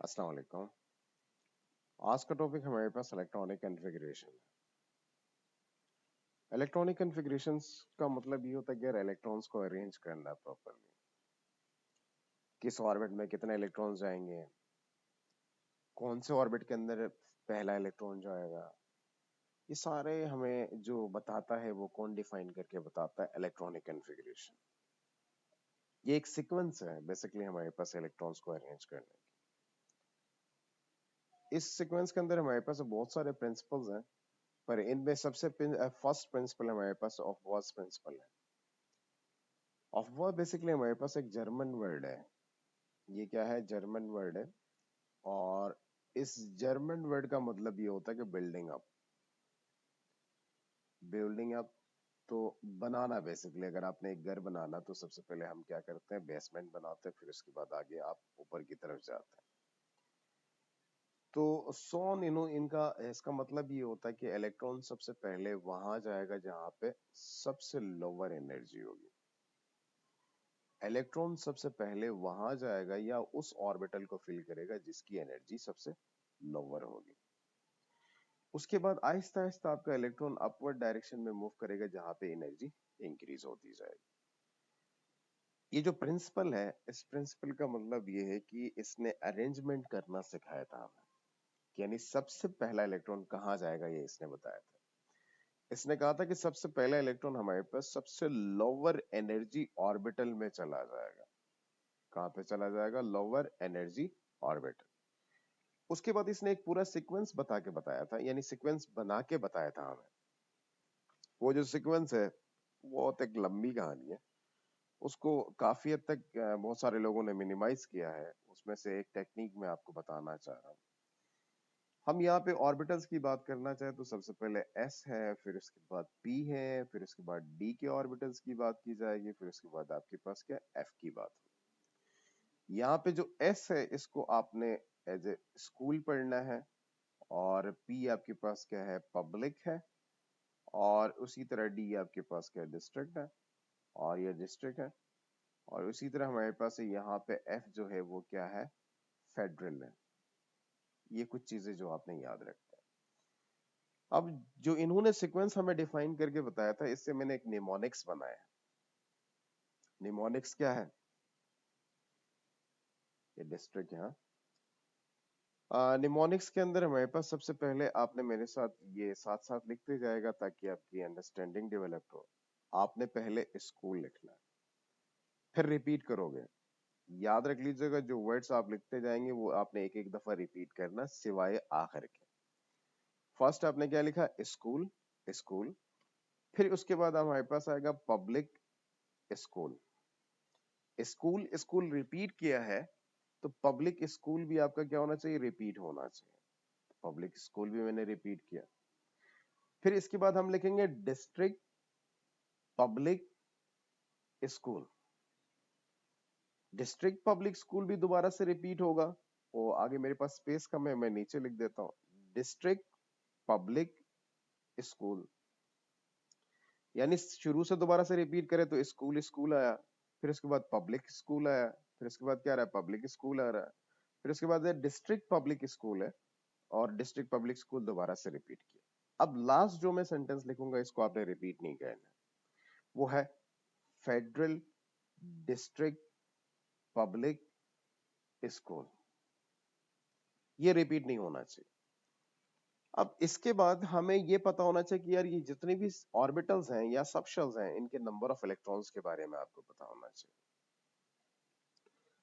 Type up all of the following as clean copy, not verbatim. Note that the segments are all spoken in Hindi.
अस्सलाम वालेकुम। आज का टॉपिक हमारे पास इलेक्ट्रॉनिक कॉन्फ़िगरेशन है। इलेक्ट्रॉनिक कॉन्फ़िगरेशंस का मतलब ये होता है कि यार इलेक्ट्रॉन्स को अरेंज करना प्रॉपर्ली। किस ऑर्बिट में कितने इलेक्ट्रॉन्स जाएंगे, कौन से ऑर्बिट के अंदर पहला इलेक्ट्रॉन जाएगा, ये सारे हमें जो बताता है वो कौन डिफाइन करके बताता है? Electronic configuration. ये एक सीक्वेंस है बेसिकली हमारे पास इलेक्ट्रॉन्स को अरेंज करने की। इस सीक्वेंस के अंदर हमारे पास बहुत सारे प्रिंसिपल्स हैं, पर इनमें सबसे फर्स्ट प्रिंसिपल हमारे पास ऑफ प्रिंसिपल है। ऑफवर्ड बेसिकली हमारे पास एक जर्मन वर्ड है। ये क्या है? जर्मन वर्ड है। और इस जर्मन वर्ड का मतलब ये होता है कि बिल्डिंग अप। बिल्डिंग अप तो बनाना। बेसिकली अगर आपने एक घर बनाना तो सबसे पहले हम क्या करते हैं? बेसमेंट बनाते हैं, फिर उसके बाद आगे आप ऊपर की तरफ जाते हैं। तो सोन इनका इसका मतलब ये होता है कि इलेक्ट्रॉन सबसे पहले वहां जाएगा जहां पे सबसे लोअर एनर्जी होगी। इलेक्ट्रॉन सबसे पहले वहां जाएगा या उस ऑर्बिटल को फिल करेगा जिसकी एनर्जी सबसे लोअर होगी। उसके बाद आहिस्ता आहिस्ता आपका इलेक्ट्रॉन अपवर्ड डायरेक्शन में मूव करेगा जहां पे एनर्जी इंक्रीज होती जाएगी। ये जो प्रिंसिपल है, इस प्रिंसिपल का मतलब ये है कि इसने अरेंजमेंट करना सिखाया था हमें, यानी सबसे पहला इलेक्ट्रॉन कहाँ जाएगा ये इसने बताया था। इसने कहा था कि सबसे पहला इलेक्ट्रॉन हमारे पास सबसे लोअर एनर्जी ऑर्बिटल में चला जाएगा। कहाँ पे चला जाएगा? Lower energy orbital. उसके बाद इसने एक पूरा सीक्वेंस बता के बताया था, यानी सीक्वेंस बना के बताया था हमें। वो जो सीक्वेंस है वो बहुत एक लंबी कहानी है। उसको काफी हद तक बहुत सारे लोगों ने मिनिमाइज किया है। उसमें से एक टेक्निक मैं आपको बताना चाह रहा हूँ। हम यहाँ पे ऑर्बिटल्स की बात करना चाहे तो सबसे पहले s है, फिर उसके बाद p है, फिर उसके बाद d के ऑर्बिटल्स की बात की जाएगी, फिर उसके बाद आपके पास क्या f की बात होगी। यहाँ पे जो s है इसको आपने एज ए स्कूल पढ़ना है, और p आपके पास क्या है? पब्लिक है। और उसी तरह d आपके पास क्या? डिस्ट्रिक्ट है, और ये डिस्ट्रिक्ट है। और उसी तरह हमारे पास यहाँ पे f जो है वो क्या है? फेडरल है। ये कुछ चीजें जो आपने याद रखना है। अब जो इन्होंने सीक्वेंस हमें डिफाइन करके बताया था, इससे मैंने एक निमोनिक्स बनाया है। निमोनिक्स क्या है? ये डिस्ट्रिक्ट है। निमोनिक्स के अंदर हमारे पास सबसे पहले आपने मेरे साथ ये साथ साथ लिखते जाएगा ताकि आपकी अंडरस्टैंडिंग डेवलप हो। आपने पहले स्कूल लिखना है, फिर रिपीट करोगे। याद रख लीजिएगा जो वर्ड्स आप लिखते जाएंगे वो आपने एक एक दफा रिपीट करना सिवाय आखिर के। फर्स्ट आपने क्या लिखा? स्कूल। स्कूल। फिर उसके बाद हमारे पास आएगा public school. School school repeat किया है तो पब्लिक स्कूल भी आपका क्या होना चाहिए? रिपीट होना चाहिए। पब्लिक स्कूल भी मैंने रिपीट किया। फिर इसके बाद हम लिखेंगे district public school. District public school भी दोबारा से रिपीट होगा। वो आगे मेरे पास स्पेस कम है, मैं नीचे लिख देता हूं डिस्ट्रिक्ट पब्लिक स्कूल। यानी शुरू से दोबारा से रिपीट करें तो स्कूल स्कूल आया, फिर उसके बाद पब्लिक स्कूल आया, फिर उसके बाद क्या आ रहा है? पब्लिक स्कूल आ रहा है, फिर उसके बाद डिस्ट्रिक्ट पब्लिक स्कूल है, और डिस्ट्रिक्ट पब्लिक स्कूल दोबारा से रिपीट किया। अब लास्ट जो मैं सेंटेंस लिखूंगा इसको आपने रिपीट नहीं करना, वो है फेडरल डिस्ट्रिक्ट पब्लिक स्कूल। ये रिपीट नहीं होना चाहिए। अब इसके बाद हमें ये पता होना चाहिए कि यार ये जितने भी ऑर्बिटल्स हैं या सब शेल्स हैं इनके नंबर ऑफ इलेक्ट्रॉन्स के बारे में आपको पता होना चाहिए।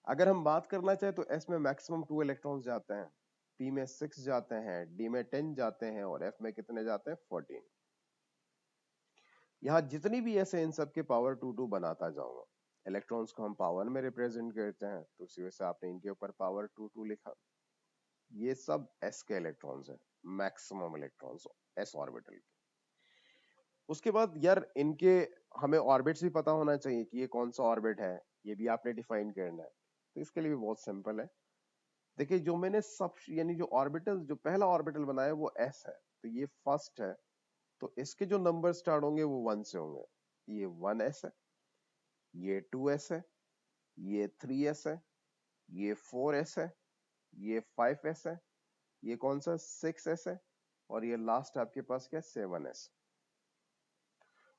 अगर हम बात करना चाहें तो s में मैक्सिमम 2 इलेक्ट्रॉन्स जाते हैं, p में 6 जाते हैं, d में 10 जाते हैं, और f में कितने जाते हैं? 14। यहाँ जितनी भी s है इन सब के पावर 2 बनाता जाऊंगा। इलेक्ट्रॉन्स को हम पावर में रिप्रेजेंट करते हैं तो उसी वजह से आपने इनके ऊपर पावर 2 लिखा। ये सब s के इलेक्ट्रॉन्स हैं, मैक्सिमम इलेक्ट्रॉन्स s ऑर्बिटल के। उसके बाद यार इनके हमें ऑर्बिट्स भी पता होना चाहिए कि ये कौन सा ऑर्बिट है, ये भी आपने डिफाइन करना है। तो इसके लिए भी बहुत सिंपल है। देखिए जो मैंने सब यानी जो ऑर्बिटल जो पहला ऑर्बिटल बनाया वो s है, तो ये फर्स्ट है, तो इसके जो नंबर स्टार्ट होंगे वो 1 से होंगे। ये 1s है, ये 2s है, ये 3s है, ये 4s है, ये 5s है, ये कौन सा 6s है, और ये लास्ट आपके पास क्या है 7s।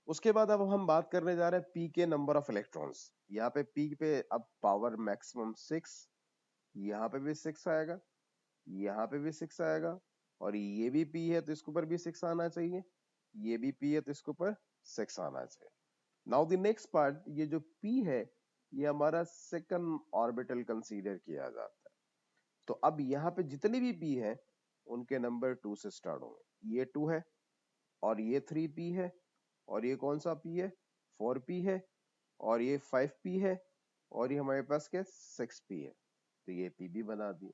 उसके बाद अब हम बात करने जा रहे हैं पी के नंबर ऑफ इलेक्ट्रॉन्स। यहाँ पे पी पे अब पावर मैक्सिमम 6, यहाँ पे भी 6 आएगा, यहाँ पे भी 6 आएगा, और ये भी पी है तो इसके ऊपर भी 6 आना चाहिए, ये भी पी है तो इसके ऊपर 6 आना चाहिए। नाउ द नेक्स्ट पार्ट, ये जो पी है ये हमारा सेकंड ऑर्बिटल कंसीडर किया जाता है। तो अब यहाँ पे जितने भी पी है उनके नंबर 2 से स्टार्ट होंगे। ये 2 है, और ये 3p है, और ये कौन सा p है 4p है, और ये 5p है, और ये हमारे पास क्या 6p है। तो ये p भी बना दी।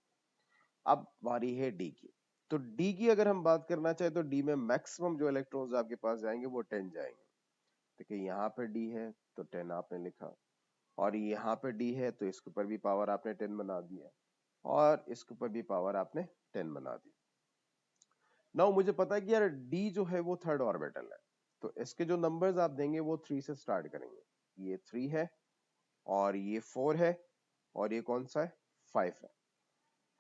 अब बारी है d की। तो d की अगर हम बात करना चाहे तो d में मैक्सिमम जो इलेक्ट्रॉन्स आपके पास जाएंगे वो 10 जाएंगे। देखिए यहाँ पे d है तो 10 आपने लिखा, और यहाँ पे d है तो इसके ऊपर भी पावर आपने 10 बना दिया, और इसके ऊपर भी पावर आपने 10 बना दी। नाउ मुझे पता है कि यार d जो है वो थर्ड ऑर्बिटल है, तो इसके जो नंबर्स आप देंगे वो 3 से स्टार्ट करेंगे। ये 3 है, और ये 4 है, और ये कौन सा है 5 है।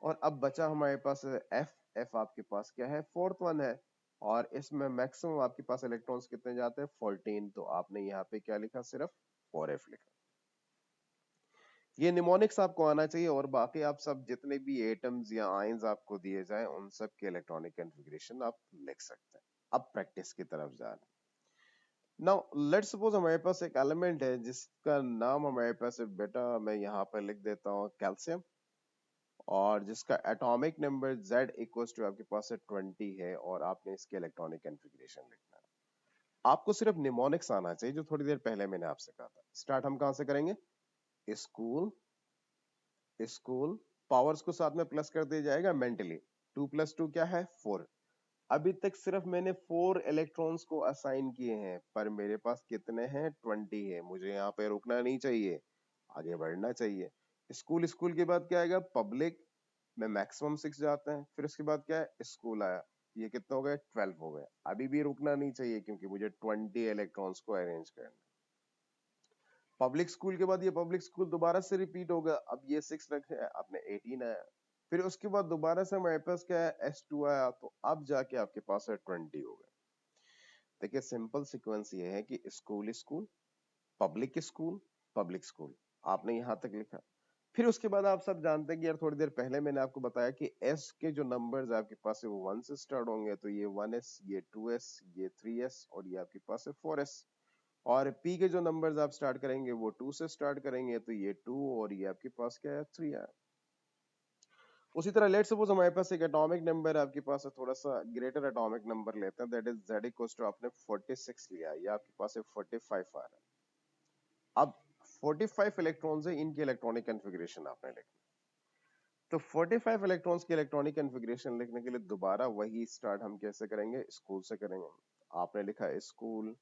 और अब बचा हमारे पास f। f आपके पास क्या है फोर्थ वन है, और इसमें मैक्सिमम आपके पास इलेक्ट्रॉन्स कितने जाते हैं 14। तो आपने यहाँ पे क्या लिखा सिर्फ 4f लिखा। ये निमोनिक्स आपको आना चाहिए, और बाकी आप सब जितने भी एटम्स या आयंस आपको दिए जाए उन सब के इलेक्ट्रॉनिक कॉन्फ़िगरेशन आप लिख सकते हैं। अब प्रैक्टिस की तरफ जा रहे हैं। नाउ लेट्स सपोज हमारे पास एक एलिमेंट है जिसका नाम हमारे पास है, बेटा मैं यहाँ पर लिख देता हूँ कैल्शियम, और जिसका atomic number Z equals to आपके पास है 20 है, और आपने इसके इलेक्ट्रॉनिक कॉन्फ़िगरेशन लिखना है। आपको सिर्फ निमोनिक्स आना चाहिए जो थोड़ी देर पहले मैंने आपसे कहा था। स्टार्ट हम कहाँ से करेंगे, स्कूल, स्कूल पावर्स को साथ में प्लस कर दिया जाएगा मेंटली। 2 + 2 क्या है 4। अभी तक सिर्फ मैंने 4 इलेक्ट्रॉन्स को असाइन किए हैं, पर मेरे पास कितने हैं 20 है। मुझे यहाँ पे रुकना नहीं चाहिए, आगे बढ़ना चाहिए। स्कूल, स्कूल के बाद क्या आएगा पब्लिक में मैक्सिमम 6 जाते हैं, फिर उसके बाद क्या है स्कूल आया, ये कितने हो गए 12 हो गए। अभी भी रुकना नहीं चाहिए क्योंकि मुझे 20 इलेक्ट्रॉन्स को अरेंज करना है। पब्लिक स्कूल के बाद ये पब्लिक स्कूल दोबारा से रिपीट होगा, अब ये 6 रखे हैं, आपने 18 आया, फिर उसके बाद दोबारा से हमारे पास क्या है S2 आया, तो अब जाके आपके पास है 20 हो गए। देखिए सिंपल सीक्वेंस ये है कि स्कूल, स्कूल, पब्लिक स्कूल, आपने यहां तक लिखा। फिर उसके बाद आप सब जानते हैं कि यार थोड़ी देर पहले मैंने आपको बताया कि S के जो नंबर्स आपके पास है वो 1 से स्टार्ट होंगे, तो ये 1s, ये 2s, ये 3s, और ये आपके पास है 4s। और P के जो नंबर्स आप स्टार्ट करेंगे वो 2 से स्टार्ट करेंगे, तो ये 2, और ये आपके पास क्या है 3 है। उसी तरह लेट सपोज हमारे पास एक एटॉमिक नंबर आपके पास है, थोड़ा सा ग्रेटर एटॉमिक नंबर लेते हैं, that is Z equals to आपने 46 लिया, ये आपके पास है 45 आ रहा है। अब 45 इलेक्ट्रॉन्स है, इनके इलेक्ट्रॉनिक कॉन्फ़िगरेशन आपने लिखना। तो 45 इलेक्ट्रॉन्स के इलेक्ट्रॉनिक कॉन्फ़िगरेशन लिखने के लिए दोबारा वही स्टार्ट हम कैसे करेंगे, स्कूल से करेंगे। आपने लिखा स्कूल,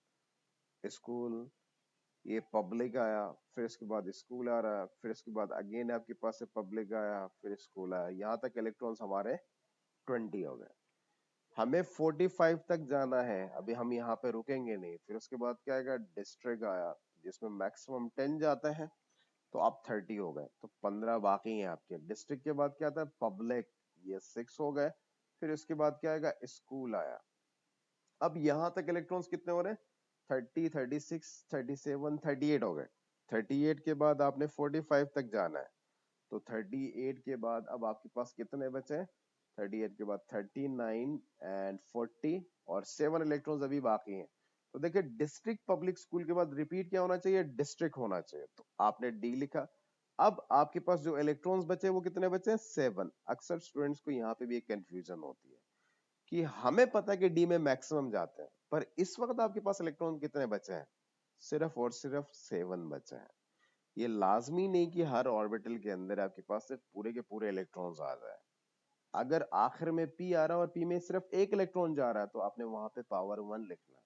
स्कूल, ये पब्लिक आया, फिर इसके बाद स्कूल आ रहा है, फिर इसके बाद अगेन आपके पास से पब्लिक आया, फिर स्कूल आया, यहाँ तक इलेक्ट्रॉन्स हमारे 20 हो गए। हमें 45 तक जाना है, अभी हम यहाँ पे रुकेंगे नहीं। फिर उसके बाद क्या आएगा डिस्ट्रिक्ट आया, जिसमें मैक्सिमम 10 जाता है, तो आप 30 हो गए, तो 15 बाकी हैं आपके। डिस्ट्रिक्ट के बाद क्या आता है पब्लिक, ये 6 हो गए। फिर उसके बाद क्या आएगा स्कूल आया। अब यहाँ तक इलेक्ट्रॉन्स कितने हो रहे हैं 30, 36, 37, 38 हो गए। 38 के बाद आपने 45 तक जाना है, तो 38 के बाद अब आपके पास कितने बचे हैं 38 के बाद 39 एंड 40, और 7 इलेक्ट्रॉन्स अभी बाकी हैं। तो देखिए डिस्ट्रिक्ट पब्लिक स्कूल के बाद रिपीट क्या होना चाहिए डिस्ट्रिक्ट होना चाहिए, तो आपने डी लिखा। अब आपके पास जो इलेक्ट्रॉन्स बचे वो कितने बचे 7। अक्सर स्टूडेंट्स को यहाँ पे भी एक कंफ्यूजन होती है कि हमें पता है कि डी में मैक्सिमम जाते हैं, पर इस वक्त आपके पास इलेक्ट्रॉन कितने बचे हैं सिर्फ और सिर्फ 7 बचे हैं। ये लाजमी नहीं कि हर ऑर्बिटल के अंदर आपके पास सिर्फ पूरे के पूरे इलेक्ट्रॉन्स आ जाए। अगर आखिर में पी आ रहा है और पी में सिर्फ एक इलेक्ट्रॉन जा रहा है, तो आपने वहां पे पावर 1 लिखना है।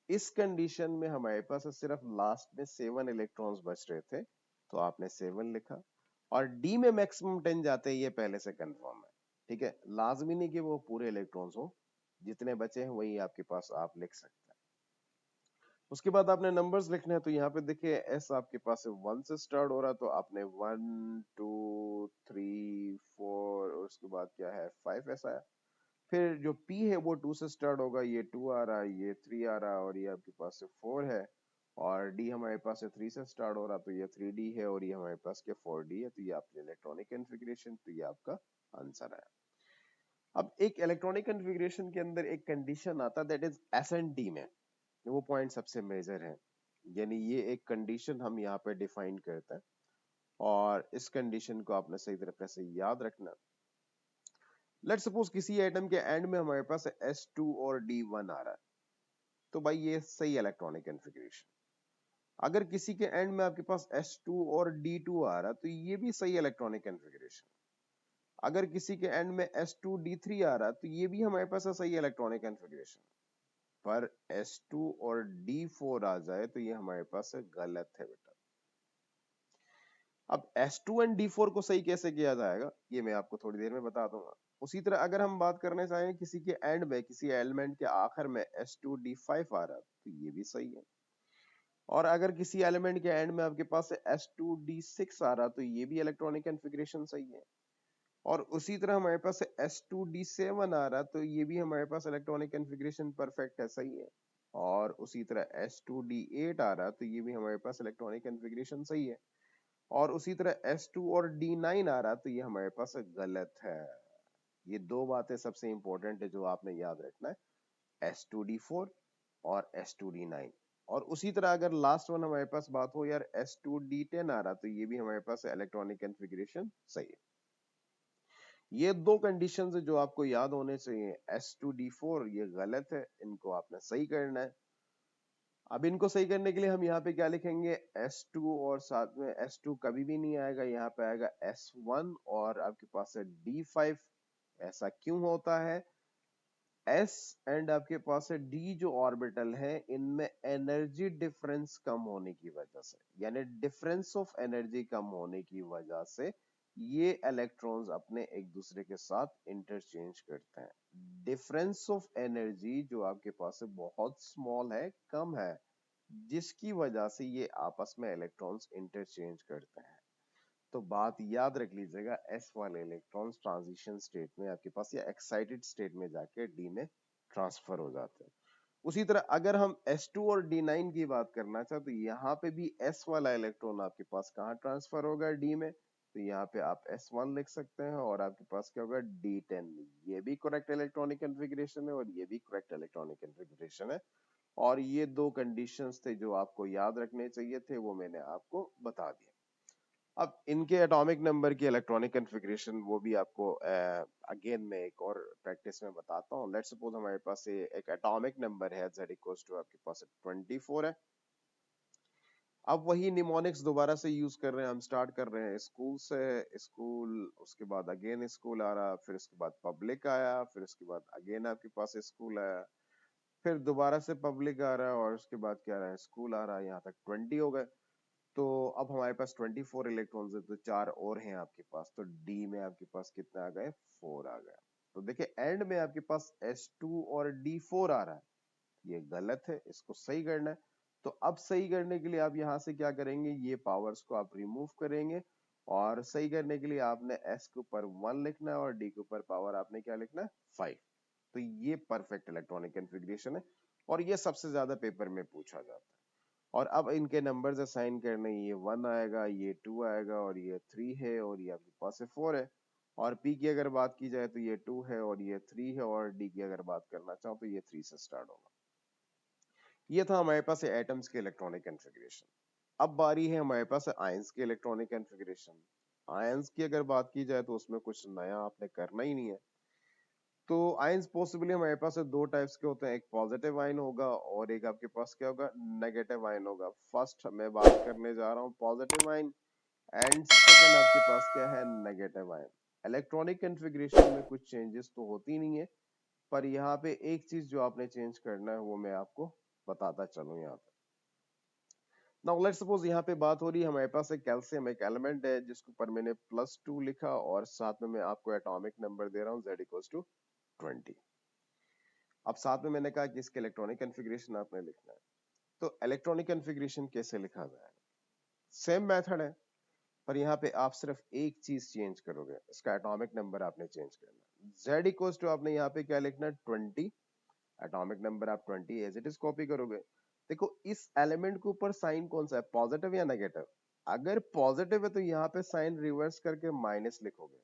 इस कंडीशन में हमारे पास सिर्फ लास्ट में 7 इलेक्ट्रॉन्स बच रहे थे, तो आपने 7 लिखा। और डी में मैक्सिमम 10 जाते हैं, ये पहले से कंफर्म है। ठीक है, लाजमी नहीं कि वो पूरे इलेक्ट्रॉन्स हो, जितने बचे हैं वही आपके पास आप लिख सकते हैं। उसके बाद आपने नंबर्स लिखने हैं, तो यहाँ पे देखिए एस आपके पास 1 से स्टार्ट हो रहा है, तो आपने 1 2 3 4 और उसके बाद क्या है 5 ऐसा है। फिर जो P है वो 2 से स्टार्ट होगा, ये 2 आ रहा है, ये 3 आ रहा है और ये आपके पास 4 है। और D हमारे पास 3 से स्टार्ट हो रहा, तो ये 3D है और ये हमारे पास क्या 4D है। तो ये आपकी इलेक्ट्रॉनिक कॉन्फ़िगरेशन, तो ये आपका आंसर है। अब एक इलेक्ट्रॉनिक कॉन्फ़िगरेशन के अंदर एक कंडीशन आता है, that is S and D में। वो पॉइंट सबसे मेजर है, यानी ये एक कंडीशन हम यहाँ पे डिफाइन करते हैं और इस कंडीशन को आपने सही तरीके से याद रखना। लेट सपोज किसी एटम के एंड में हमारे पास S2 और D1 आ रहा है, तो भाई ये सही इलेक्ट्रॉनिक कॉन्फ़िगरेशन। अगर किसी के एंड में आपके पास S2 और D2 आ रहा है, तो ये भी सही इलेक्ट्रॉनिक कॉन्फ़िगरेशन। अगर किसी के एंड में S2 D3 आ रहा है, तो ये भी हमारे पास है सही इलेक्ट्रॉनिक कॉन्फ़िगरेशन। पर S2 और D4 आ जाए तो ये हमारे पास गलत है बेटा। अब S2 एंड D4 को सही कैसे किया जाएगा, ये मैं आपको थोड़ी देर में बता दूंगा। उसी तरह अगर हम बात करने चाहें किसी के एंड में, किसी एलिमेंट के आखिर में S2 D5 आ रहा है, तो ये भी सही है। और अगर किसी एलिमेंट के एंड में आपके पास S2 D6 आ रहा, तो ये भी इलेक्ट्रॉनिक कॉन्फ़िगरेशन सही है। और उसी तरह हमारे पास S2 D7 आ रहा, तो ये भी हमारे पास इलेक्ट्रॉनिक कॉन्फ़िगरेशन परफेक्ट है, सही है। और उसी तरह S2 D8 आ रहा, तो ये भी हमारे पास इलेक्ट्रॉनिक कॉन्फ़िगरेशन सही है। और उसी तरह S2 और D9 आ रहा, तो ये हमारे पास गलत है। ये दो बातें सबसे इंपॉर्टेंट है जो आपने याद रखना है, S2 D4 और S2 D9। और उसी तरह अगर लास्ट वन हमारे पास बात हो यार S2 D10 आ रहा, तो ये भी हमारे पास इलेक्ट्रॉनिक कॉन्फ़िगरेशन सही है। ये दो कंडीशंस है जो आपको याद होने चाहिए। S2 D4 ये गलत है, इनको आपने सही करना है। अब इनको सही करने के लिए हम यहाँ पे क्या लिखेंगे, S2 और साथ में S2 कभी भी नहीं आएगा, यहाँ पे आएगा S1 और आपके पास है D5। ऐसा क्यों होता है, S एंड आपके पास है D जो ऑर्बिटल है, इनमें एनर्जी डिफरेंस कम होने की वजह से, यानी डिफरेंस ऑफ एनर्जी कम होने की वजह से ये इलेक्ट्रॉन्स अपने एक दूसरे के साथ इंटरचेंज करते हैं। डिफरेंस ऑफ एनर्जी जो आपके पास है बहुत स्मॉल है, कम है, जिसकी वजह से ये आपस में इलेक्ट्रॉन्स इंटरचेंज करते हैं। तो बात याद रख लीजिएगा, एस वाले इलेक्ट्रॉन्स ट्रांजिशन स्टेट में आपके पास या एक्साइटेड स्टेट में जाके डी में ट्रांसफर हो जाते हैं। उसी तरह अगर हम S2 और D9 की बात करना चाहे, तो यहाँ पे भी S वाला इलेक्ट्रॉन आपके पास कहाँ ट्रांसफर होगा, D में। तो यहाँ पे आप S1 लिख सकते हैं और आपके पास क्या होगा D10। ये भी करेक्ट इलेक्ट्रॉनिक कॉन्फ़िगरेशन है और ये भी करेक्ट इलेक्ट्रॉनिक कॉन्फ़िगरेशन है। और ये दो कंडीशंस थे जो आपको याद रखने चाहिए थे, वो मैंने आपको बता दिया। अब इनके एटॉमिक नंबर की इलेक्ट्रॉनिक कॉन्फ़िगरेशन वो भी आपको अगेन मैं एक और प्रैक्टिस में बताता हूँ। लेट्स सपोज हमारे पास एक एटॉमिक नंबर है Z इक्वल्स टू आपके पास 24 है। अब वही निमोनिक्स दोबारा से यूज कर रहे हैं, हम स्टार्ट कर रहे हैं स्कूल से। स्कूल, उसके बाद अगेन स्कूल आ रहा, फिर उसके बाद पब्लिक आया, फिर उसके बाद अगेन आपके पास स्कूल आया, फिर दोबारा से पब्लिक आ रहा है और उसके बाद क्या आ रहा है, स्कूल आ रहा है। यहाँ तक 20 हो गए। तो अब हमारे पास 24 इलेक्ट्रॉन्स है, तो 4 और हैं आपके पास, तो डी में आपके पास कितने आ गए, 4 आ गए। तो देखिए एंड में आपके पास S2 और D4 आ रहा है, ये गलत है, इसको सही करना है। तो अब सही करने के लिए आप यहाँ से क्या करेंगे, ये पावर्स को आप रिमूव करेंगे और सही करने के लिए आपने S के ऊपर 1 लिखना है और D के ऊपर पावर आपने क्या लिखना है, 5। तो ये परफेक्ट इलेक्ट्रॉनिक कॉन्फ़िगरेशन है और ये सबसे ज्यादा पेपर में पूछा जाता है। और अब इनके नंबर्स असाइन करने, ये 1 आएगा, ये 2 आएगा और ये 3 है और ये आपके पास 4 है। और P की अगर बात की जाए तो ये 2 है और ये 3 है और D की अगर बात करना चाहो तो ये 3 से स्टार्ट होगा। ये था हमारे पास एटम्स के इलेक्ट्रॉनिक कॉन्फ़िगरेशन। अब बारी है हमारे पास आयंस के इलेक्ट्रॉनिक कॉन्फ़िगरेशन। आयंस की अगर बात की जाए तो उसमें कुछ नया आपने करना ही नहीं है। तो आयंस पॉसिबली हमारे पास दो टाइप्स के होते हैं, एक पॉजिटिव आयन होगा और एक आपके पास क्या होगा, नेगेटिव आयन होगा। फर्स्ट मैं बात करने जा रहा हूँ पॉजिटिव आयन एंड सेकंड आपके पास क्या है, नेगेटिव आयन। इलेक्ट्रॉनिक कॉन्फ़िगरेशन में कुछ चेंजेस तो होती नहीं है, पर यहाँ पे एक चीज जो आपने चेंज करना है वो मैं आपको बताता चलूं। यहाँ पे नाउ लेट्स सपोज यहाँ पे बात हो रही है, हमारे पास एक कैल्शियम एक एलिमेंट है जिसके ऊपर मैंने +2 लिखा और साथ में मैं आपको एटॉमिक नंबर दे रहा हूँ Z इक्वल्स टू 20। अब साथ में मैंने कहा कि इसके इलेक्ट्रॉनिक कॉन्फ़िगरेशन आपने लिखना है। तो इलेक्ट्रॉनिक कॉन्फ़िगरेशन कैसे लिखा जाए? सेम मेथड है, पर यहाँ पे आप सिर्फ एक चीज चेंज करोगे, इसका एटॉमिक नंबर आपने चेंज करना है। Z इक्वल्स टू आपने यहाँ पे क्या लिखना है 20, एटॉमिक नंबर आप 20 एज इट इज कॉपी करोगे। देखो इस एलिमेंट के ऊपर साइन कौन सा है, पॉजिटिव या नेगेटिव? अगर पॉजिटिव है तो यहाँ पे साइन रिवर्स करके माइनस लिखोगे,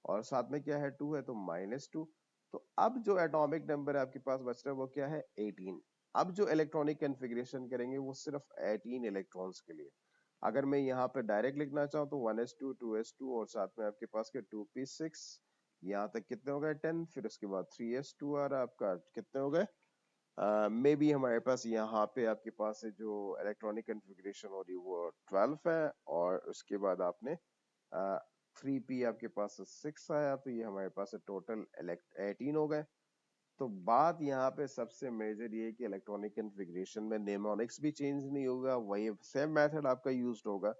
और साथ में क्या है 2 है तो -2। तो अब जो एटॉमिक नंबर आपके पास बच रहा है वो क्या है 18। अब जो इलेक्ट्रॉनिक कॉन्फ़िगरेशन करेंगे वो सिर्फ 18 इलेक्ट्रॉन्स के लिए। अगर मैं यहाँ पे डायरेक्ट लिखना चाहूँ तो 1s2 2s2 और साथ में आपके पास के 2p6, यहाँ तक कितने हो गए 10, फिर उसके बाद 3s2 और आपका कितने हो गए मे बी हमारे पास यहाँ पे आपके पास है जो इलेक्ट्रॉनिक कॉन्फ़िगरेशन हो रही है वो 12 है, और उसके बाद आपने 3p आपके पास 6 आया, तो ये हमारे पास टोटल 18 हो गए। तो बात यहाँ पे सबसे मेजर ये है कि इलेक्ट्रॉनिक कॉन्फ़िगरेशन में नेमोनिक्स भी चेंज नहीं होगा, वही सेम मेथड आपका यूज्ड होगा।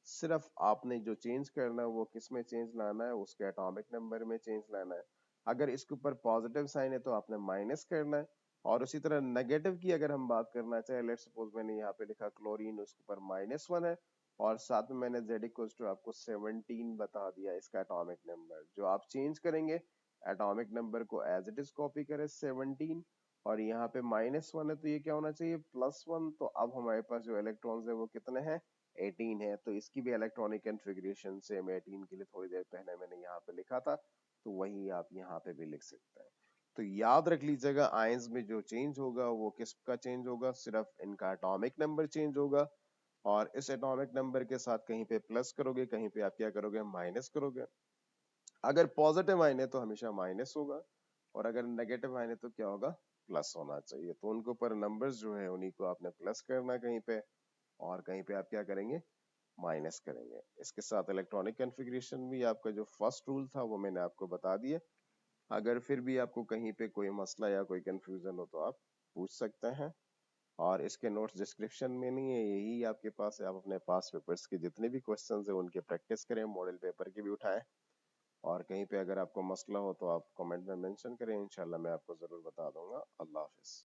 सिर्फ आपने जो चेंज करना है वो किस में चेंज लाना है, उसके एटॉमिक नंबर में चेंज लाना है। अगर इसके ऊपर पॉजिटिव साइन है तो आपने माइनस करना है, और उसी तरह नेगेटिव की अगर हम बात करना चाहे, लेट्स सपोज मैंने यहाँ पे लिखा क्लोरीन, उसके ऊपर -1 है, और साथ में मैंने Z इक्वल्स टू आपको 17 बता दिया इसका एटॉमिक नंबर। जो आप चेंज करेंगे एटॉमिक नंबर को एज इट इज कॉपी करें 17, और यहाँ पे -1 है तो ये क्या होना चाहिए +1। तो अब हमारे पास जो इलेक्ट्रॉन्स है वो कितने हैं 18 है। तो इसकी भी इलेक्ट्रॉनिक कॉन्फ़िगरेशन सेम 18 के लिए थोड़ी देर पहले मैंने यहाँ पे लिखा था, तो वही आप यहाँ पे भी लिख सकते हैं। तो याद रख लीजिएगा आयंस में जो चेंज होगा वो किसका चेंज होगा, सिर्फ इनका एटॉमिक नंबर चेंज होगा, और इस एटॉमिक नंबर के साथ कहीं पे प्लस करोगे, कहीं पे आप क्या करोगे माइनस करोगे। अगर पॉजिटिव आयन है तो हमेशा माइनस होगा, और अगर नेगेटिव आयन है तो क्या होगा प्लस होना चाहिए। तो उनके ऊपर नंबर्स जो है उन्हीं को आपने प्लस करना है कहीं पे, और कहीं पे आप क्या करेंगे माइनस करेंगे। इसके साथ इलेक्ट्रॉनिक कॉन्फ़िगरेशन भी आपका जो फर्स्ट रूल था वो मैंने आपको बता दिया। अगर फिर भी आपको कहीं पे कोई मसला या कोई कंफ्यूजन हो तो आप पूछ सकते हैं, और इसके नोट्स डिस्क्रिप्शन में नहीं है, यही आपके पास है। आप अपने पास पेपर्स के जितने भी क्वेश्चंस है उनके प्रैक्टिस करें, मॉडल पेपर के भी उठाएं, और कहीं पे अगर आपको मसला हो तो आप कमेंट में मेंशन करें, इंशाल्लाह मैं आपको जरूर बता दूंगा। अल्लाह हाफिज।